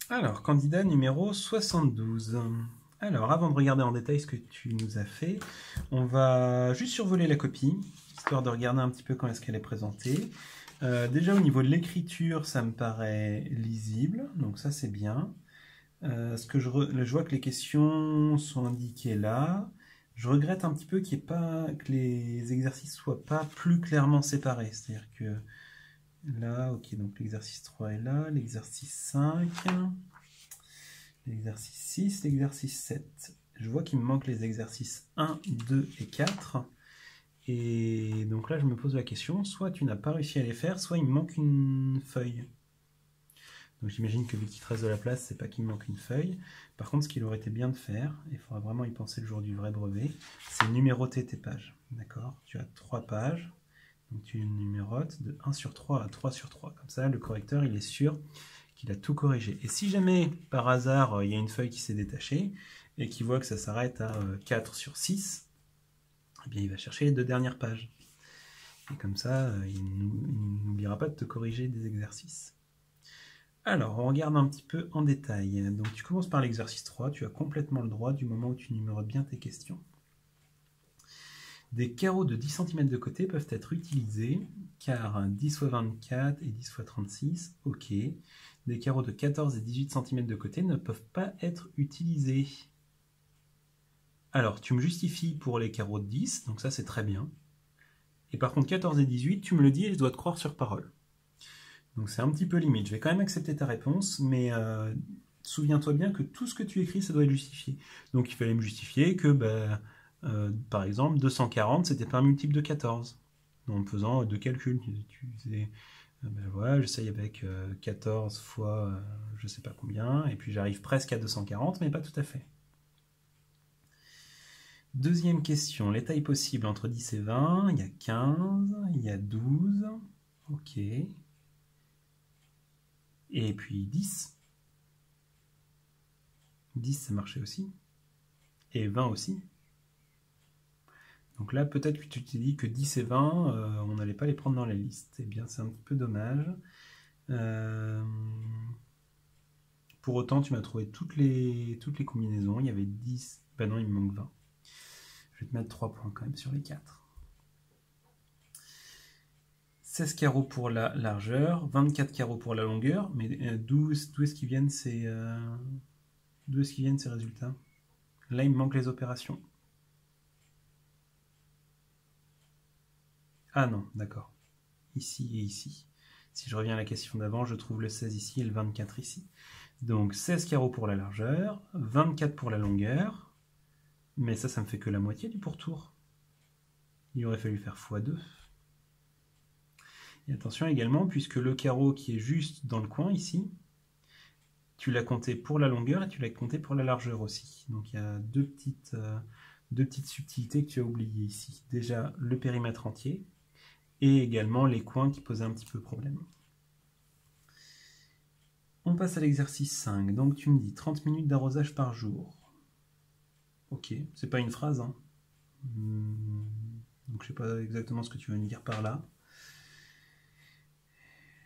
Alors, candidat numéro 72. Alors, avant de regarder en détail ce que tu nous as fait, on va juste survoler la copie, histoire de regarder un petit peu quand est-ce qu'elle est présentée. Déjà, au niveau de l'écriture, ça me paraît lisible, donc ça c'est bien. Je vois que les questions sont indiquées là. Je regrette un petit peu que les exercices soient pas plus clairement séparés. C'est-à-dire que là, ok, donc l'exercice 3 est là, l'exercice 5, l'exercice 6, l'exercice 7. Je vois qu'il me manque les exercices 1, 2 et 4. Et donc là, je me pose la question, soit tu n'as pas réussi à les faire, soit il me manque une feuille. Donc j'imagine que vu qu'il te reste de la place, c'est pas qu'il me manque une feuille. Par contre, ce qu'il aurait été bien de faire, et il faudra vraiment y penser le jour du vrai brevet, c'est numéroter tes pages. D'accord? Tu as 3 pages, donc tu numérotes de 1 sur 3 à 3 sur 3. Comme ça, le correcteur, il est sûr qu'il a tout corrigé. Et si jamais, par hasard, il y a une feuille qui s'est détachée, et qu'il voit que ça s'arrête à 4 sur 6, eh bien, il va chercher les 2 dernières pages. Et comme ça, il n'oubliera pas de te corriger des exercices. Alors, on regarde un petit peu en détail. Donc, tu commences par l'exercice 3. Tu as complètement le droit du moment où tu numérotes bien tes questions. Des carreaux de 10 cm de côté peuvent être utilisés, car 10 x 24 et 10 x 36, ok. Des carreaux de 14 et 18 cm de côté ne peuvent pas être utilisés. Alors, tu me justifies pour les carreaux de 10, donc ça c'est très bien. Et par contre, 14 et 18, tu me le dis et je dois te croire sur parole. Donc c'est un petit peu limite. Je vais quand même accepter ta réponse, mais souviens-toi bien que tout ce que tu écris, ça doit être justifié. Donc il fallait me justifier que, par exemple, 240, c'était pas un multiple de 14. En me faisant deux calculs. Tu faisais, voilà, j'essaye avec 14 fois je sais pas combien, et puis j'arrive presque à 240, mais pas tout à fait. Deuxième question, les tailles possibles entre 10 et 20, il y a 15, il y a 12, ok. Et puis 10. 10, ça marchait aussi. Et 20 aussi. Donc là, peut-être que tu t'es dit que 10 et 20, on n'allait pas les prendre dans la liste. Eh bien, c'est un petit peu dommage. Pour autant, tu m'as trouvé toutes les combinaisons. Il y avait 10. Ben non, il me manque 20. Je vais te mettre 3 points quand même sur les 4. 16 carreaux pour la largeur, 24 carreaux pour la longueur. Mais d'où est-ce qu'ils viennent ces résultats? Là, il me manque les opérations. Ah non, d'accord. Ici et ici. Si je reviens à la question d'avant, je trouve le 16 ici et le 24 ici. Donc 16 carreaux pour la largeur, 24 pour la longueur, mais ça me fait que la moitié du pourtour. Il aurait fallu faire x2. Et attention également, puisque le carreau qui est juste dans le coin ici, tu l'as compté pour la longueur et tu l'as compté pour la largeur aussi. Donc il y a deux petites subtilités que tu as oubliées ici. Déjà le périmètre entier, et également les coins qui posaient un petit peu problème. On passe à l'exercice 5. Donc tu me dis 30 minutes d'arrosage par jour. Ok, c'est pas une phrase, hein. Donc je sais pas exactement ce que tu veux me dire par là.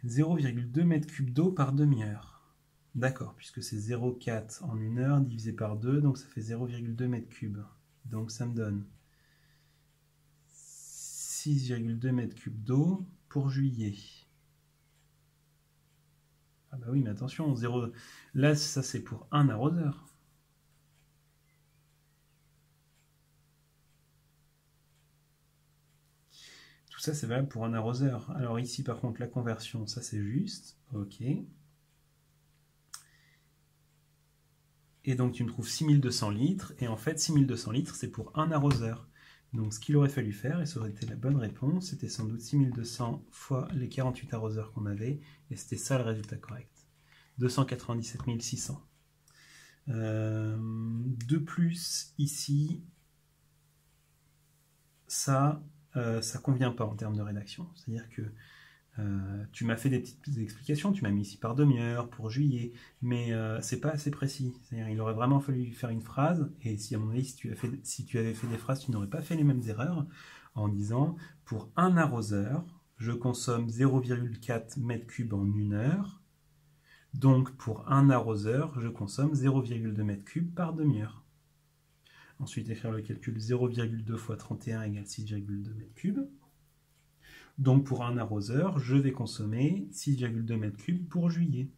0,2 m3 d'eau par demi-heure. D'accord, puisque c'est 0,4 en une heure divisé par 2, donc ça fait 0,2 m3. Donc ça me donne 6,2 m3 d'eau pour juillet. Ah bah oui, mais attention, 0... là ça c'est pour un arroseur. Tout ça c'est valable pour un arroseur. Alors ici par contre la conversion, ça c'est juste, ok. Et donc tu me trouves 6200 litres, et en fait 6200 litres c'est pour un arroseur. Donc ce qu'il aurait fallu faire, et ça aurait été la bonne réponse, c'était sans doute 6200 fois les 48 arroseurs qu'on avait, et c'était ça le résultat correct. 297 600. De plus, ici, ça convient pas en termes de rédaction. C'est-à-dire que tu m'as fait des petites explications, tu m'as mis ici par demi-heure, pour juillet, mais c'est pas assez précis. C'est-à-dire il aurait vraiment fallu faire une phrase, et si à mon avis, si tu avais fait des phrases, tu n'aurais pas fait les mêmes erreurs, en disant, pour un arroseur, je consomme 0,4 m3 en une heure, Donc, pour un arroseur, je consomme 0,2 m3 par demi-heure. Ensuite, écrire le calcul 0,2 fois 31 égale 6,2 m3. Donc, pour un arroseur, je vais consommer 6,2 m3 pour juillet.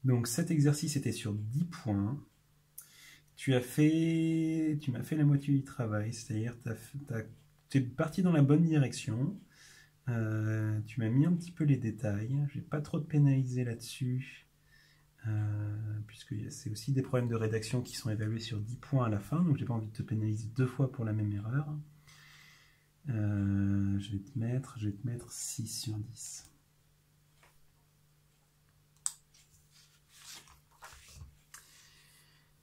Donc, cet exercice était sur 10 points. Tu m'as fait la moitié du travail, c'est-à-dire tu es parti dans la bonne direction. Tu m'as mis un petit peu les détails. Je n'ai pas trop te pénaliser là-dessus, puisque c'est aussi des problèmes de rédaction qui sont évalués sur 10 points à la fin, donc j'ai pas envie de te pénaliser 2 fois pour la même erreur. Je vais te mettre 6 sur 10.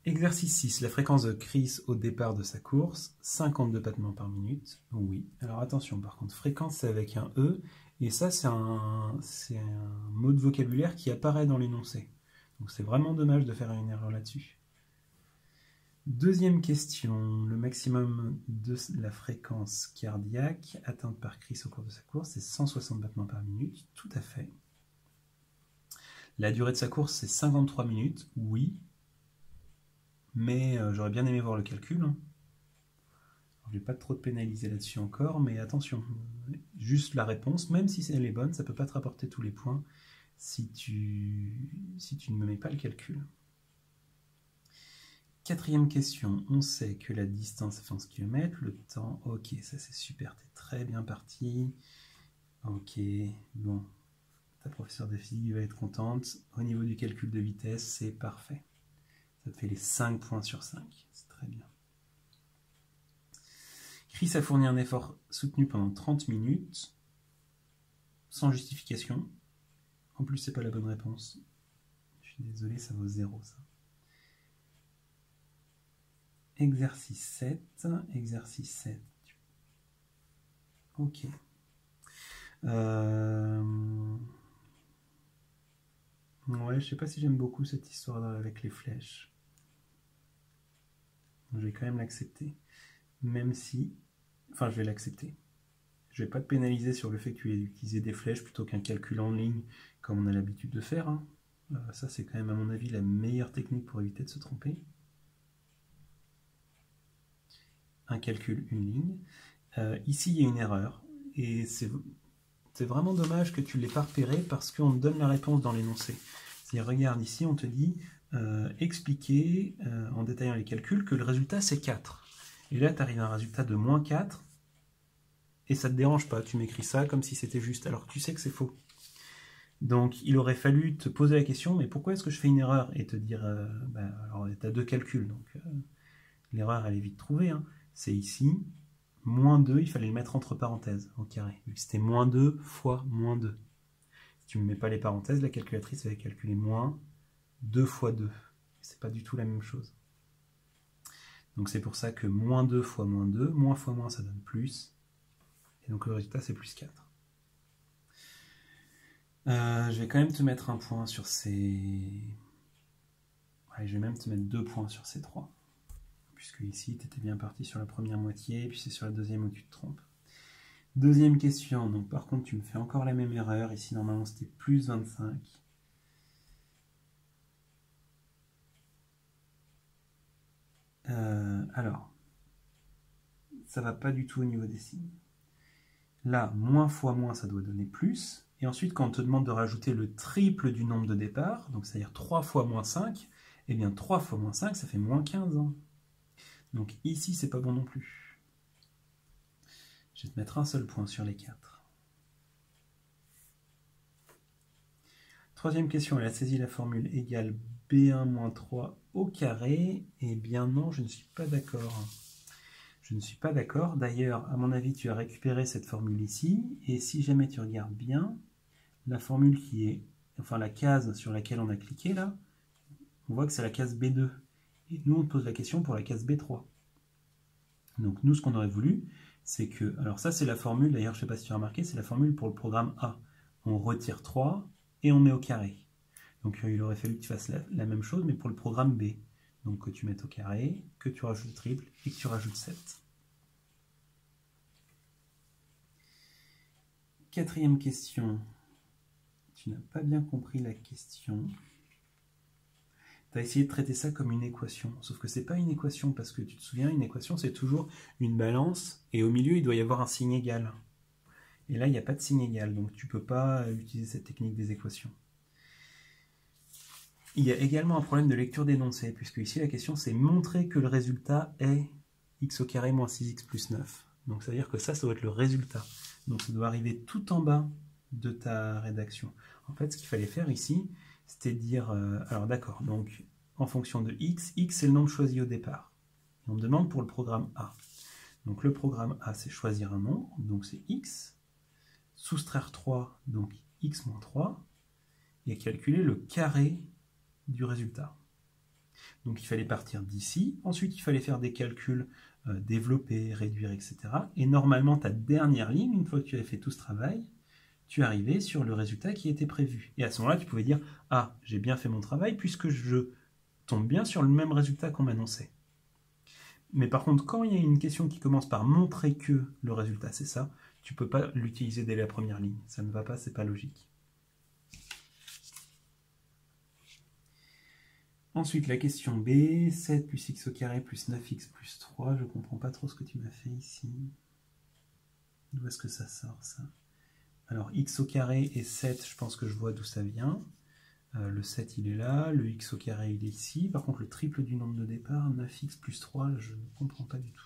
Exercice 6, la fréquence de Chris au départ de sa course, 52 battements par minute. Oui, alors attention, par contre, fréquence c'est avec un E, et ça c'est un mot de vocabulaire qui apparaît dans l'énoncé. Donc c'est vraiment dommage de faire une erreur là-dessus. Deuxième question, le maximum de la fréquence cardiaque atteinte par Chris au cours de sa course, c'est 160 battements par minute, tout à fait. La durée de sa course, c'est 53 minutes, oui. Mais j'aurais bien aimé voir le calcul. Hein. Je ne vais pas trop te pénaliser là-dessus encore, mais attention, juste la réponse, même si elle est bonne, ça ne peut pas te rapporter tous les points si tu ne me mets pas le calcul. Quatrième question, on sait que la distance fait 11 km, le temps, ok, ça c'est super, tu es très bien parti. Ok, bon, ta professeure de physique va être contente. Au niveau du calcul de vitesse, c'est parfait. Ça te fait les 5 points sur 5. C'est très bien. Chris a fourni un effort soutenu pendant 30 minutes, sans justification. En plus, c'est pas la bonne réponse. Je suis désolé, ça vaut 0, ça. Exercice 7. Exercice 7. Ok. Ouais, je sais pas si j'aime beaucoup cette histoire avec les flèches. Je vais quand même l'accepter. Même si... Enfin, je vais l'accepter. Je vais pas te pénaliser sur le fait que tu aies utilisé des flèches plutôt qu'un calcul en ligne, comme on a l'habitude de faire. Hein. Ça, c'est quand même, à mon avis, la meilleure technique pour éviter de se tromper. Un calcul, une ligne. Ici, il y a une erreur. Et c'est vraiment dommage que tu ne l'aies pas repéré parce qu'on te donne la réponse dans l'énoncé. C'est-à-dire, regarde ici, on te dit expliquer en détaillant les calculs que le résultat c'est 4. Et là, tu arrives à un résultat de moins 4 et ça ne te dérange pas. Tu m'écris ça comme si c'était juste, alors que tu sais que c'est faux. Donc, il aurait fallu te poser la question, mais pourquoi est-ce que je fais une erreur? Et te dire, alors tu as deux calculs, donc l'erreur elle est vite trouvée. Hein. C'est ici, moins 2, il fallait le mettre entre parenthèses au carré. Vu que c'était moins 2 fois moins 2. Si tu ne mets pas les parenthèses, la calculatrice va calculer moins 2 fois 2. C'est pas du tout la même chose. Donc c'est pour ça que moins 2 fois moins ça donne plus. Et donc le résultat c'est plus 4. Je vais quand même te mettre un point sur ces... Ouais, je vais même te mettre 2 points sur ces 3. Puisque ici tu étais bien parti sur la première moitié, et puis c'est sur la deuxième où tu te trompes. Deuxième question, donc par contre tu me fais encore la même erreur. Ici normalement c'était plus 25. Alors, ça va pas du tout au niveau des signes. Là, moins fois moins, ça doit donner plus. Et ensuite, quand on te demande de rajouter le triple du nombre de départ, donc c'est-à-dire 3 fois moins 5, eh bien 3 fois moins 5, ça fait moins 15. Hein. Donc ici, c'est pas bon non plus. Je vais te mettre un seul point sur les 4. Troisième question, elle a saisi la formule égale B1 moins 3 au carré. Eh bien non, je ne suis pas d'accord. Je ne suis pas d'accord. D'ailleurs, à mon avis, tu as récupéré cette formule ici. Et si jamais tu regardes bien, la formule qui est, enfin la case sur laquelle on a cliqué là, on voit que c'est la case B2. Et nous, on te pose la question pour la case B3. Donc nous, ce qu'on aurait voulu, c'est que, alors ça c'est la formule, d'ailleurs je ne sais pas si tu as remarqué, c'est la formule pour le programme A. On retire 3 et on met au carré. Donc il aurait fallu que tu fasses la même chose, mais pour le programme B. Donc que tu mettes au carré, que tu rajoutes le triple et que tu rajoutes 7. Quatrième question. tu n'as pas bien compris la question. Tu as essayé de traiter ça comme une équation, sauf que c'est pas une équation, parce que tu te souviens, une équation c'est toujours une balance, et au milieu il doit y avoir un signe égal. Et là il n'y a pas de signe égal, donc tu ne peux pas utiliser cette technique des équations. Il y a également un problème de lecture d'énoncé, puisque ici la question c'est montrer que le résultat est x au carré moins 6x plus 9. Donc ça veut dire que ça doit être le résultat. Donc ça doit arriver tout en bas de ta rédaction. En fait, ce qu'il fallait faire ici, c'était dire... alors d'accord, donc en fonction de x, x c'est le nombre choisi au départ. Et on me demande pour le programme A. Donc le programme A, c'est choisir un nombre, donc c'est x, soustraire 3, donc x moins 3, et calculer le carré du résultat. Donc il fallait partir d'ici, ensuite il fallait faire des calculs, développer, réduire, etc. Et normalement, ta dernière ligne, une fois que tu avais fait tout ce travail, tu arrivais sur le résultat qui était prévu. Et à ce moment-là, tu pouvais dire « Ah, j'ai bien fait mon travail puisque je tombe bien sur le même résultat qu'on m'annonçait. » Mais par contre, quand il y a une question qui commence par montrer que le résultat c'est ça, tu ne peux pas l'utiliser dès la première ligne. Ça ne va pas, c'est pas logique. Ensuite, la question B, 7 plus x au carré plus 9x plus 3. Je ne comprends pas trop ce que tu m'as fait ici. D'où est-ce que ça sort, ça? Alors, x au carré et 7, je pense que je vois d'où ça vient. Le 7, il est là. Le x au carré, il est ici. Par contre, le triple du nombre de départ, 9x plus 3, je ne comprends pas du tout.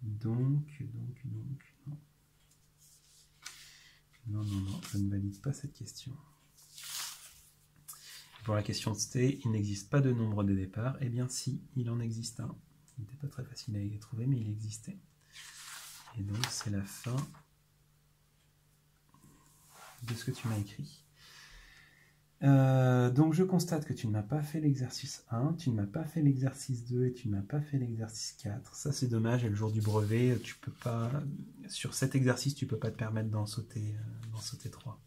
Donc, non. Non, je ne valide pas cette question. Pour la question C, il n'existe pas de nombre de départ. Eh bien si, il en existe un. Il n'était pas très facile à trouver, mais il existait. Et donc c'est la fin de ce que tu m'as écrit. Donc je constate que tu ne m'as pas fait l'exercice 1, tu ne m'as pas fait l'exercice 2 et tu ne m'as pas fait l'exercice 4. Ça c'est dommage, et le jour du brevet, tu peux pas, sur cet exercice, tu ne peux pas te permettre d'en sauter 3.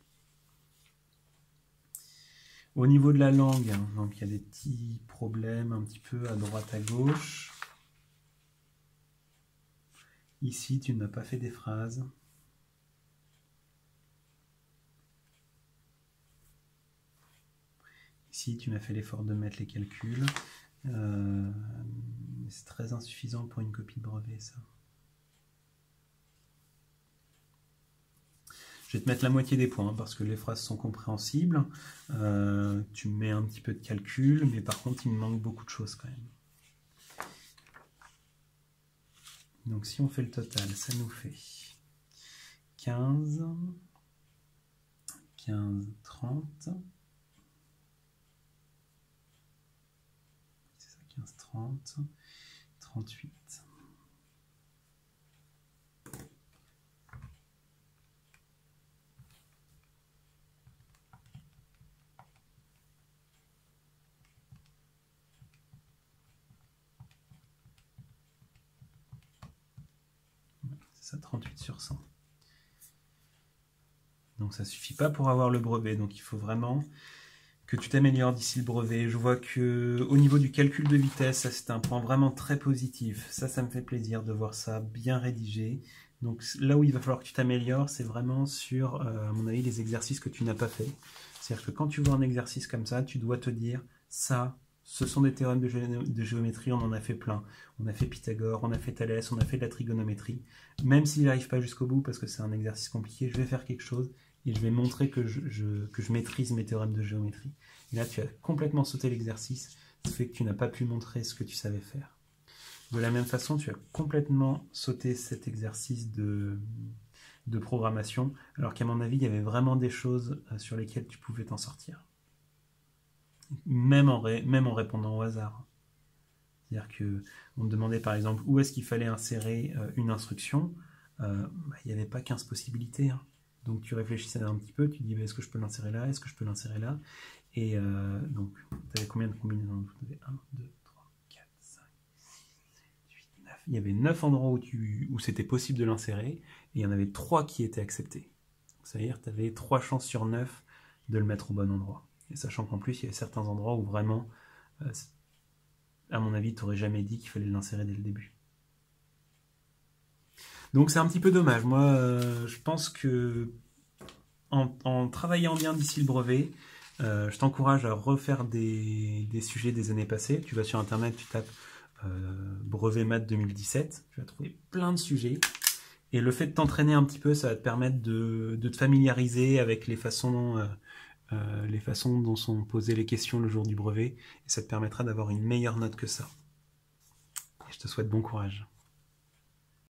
Au niveau de la langue, hein, donc il y a des petits problèmes un petit peu à droite à gauche. Ici, tu n'as pas fait des phrases. Ici, tu m'as fait l'effort de mettre les calculs. C'est très insuffisant pour une copie de brevet, ça. Je vais te mettre la moitié des points, parce que les phrases sont compréhensibles. Tu mets un petit peu de calcul, mais par contre, il me manque beaucoup de choses quand même. Donc si on fait le total, ça nous fait 15, 30. C'est ça, 15, 30, 38. C'est ça, 38 sur 100. Donc ça ne suffit pas pour avoir le brevet, donc il faut vraiment que tu t'améliores d'ici le brevet. Je vois que au niveau du calcul de vitesse, ça c'est un point vraiment très positif. Ça me fait plaisir de voir ça bien rédigé. Donc là où il va falloir que tu t'améliores, c'est vraiment sur, à mon avis, les exercices que tu n'as pas fait. C'est-à-dire que quand tu vois un exercice comme ça, tu dois te dire, ça, ce sont des théorèmes de géométrie, on en a fait plein. On a fait Pythagore, on a fait Thalès, on a fait de la trigonométrie. Même s'il n'arrive pas jusqu'au bout parce que c'est un exercice compliqué, je vais faire quelque chose et je vais montrer que je maîtrise mes théorèmes de géométrie. Et là, tu as complètement sauté l'exercice, ce qui fait que tu n'as pas pu montrer ce que tu savais faire. De la même façon, tu as complètement sauté cet exercice de programmation, alors qu'à mon avis, il y avait vraiment des choses sur lesquelles tu pouvais t'en sortir. Même en répondant au hasard. C'est-à-dire qu'on me demandait par exemple où est-ce qu'il fallait insérer une instruction. Il n'y avait pas 15 possibilités. Hein. Donc tu réfléchissais un petit peu, tu dis est-ce que je peux l'insérer là, est-ce que je peux l'insérer là. Et donc, tu avais combien de combinaisons? Tu avais 1, 2, 3, 4, 5, 6, 7, 8, 9. Il y avait 9 endroits où c'était possible de l'insérer, et il y en avait 3 qui étaient acceptés. C'est-à-dire que tu avais 3 chances sur 9 de le mettre au bon endroit. Et sachant qu'en plus, il y avait certains endroits où vraiment, à mon avis, tu n'aurais jamais dit qu'il fallait l'insérer dès le début. Donc c'est un petit peu dommage. Moi, je pense que en travaillant bien d'ici le brevet, je t'encourage à refaire des sujets des années passées. Tu vas sur Internet, tu tapes brevet maths 2017, tu vas trouver plein de sujets. Et le fait de t'entraîner un petit peu, ça va te permettre de te familiariser avec les façons dont sont posées les questions le jour du brevet. Et ça te permettra d'avoir une meilleure note que ça. Et je te souhaite bon courage.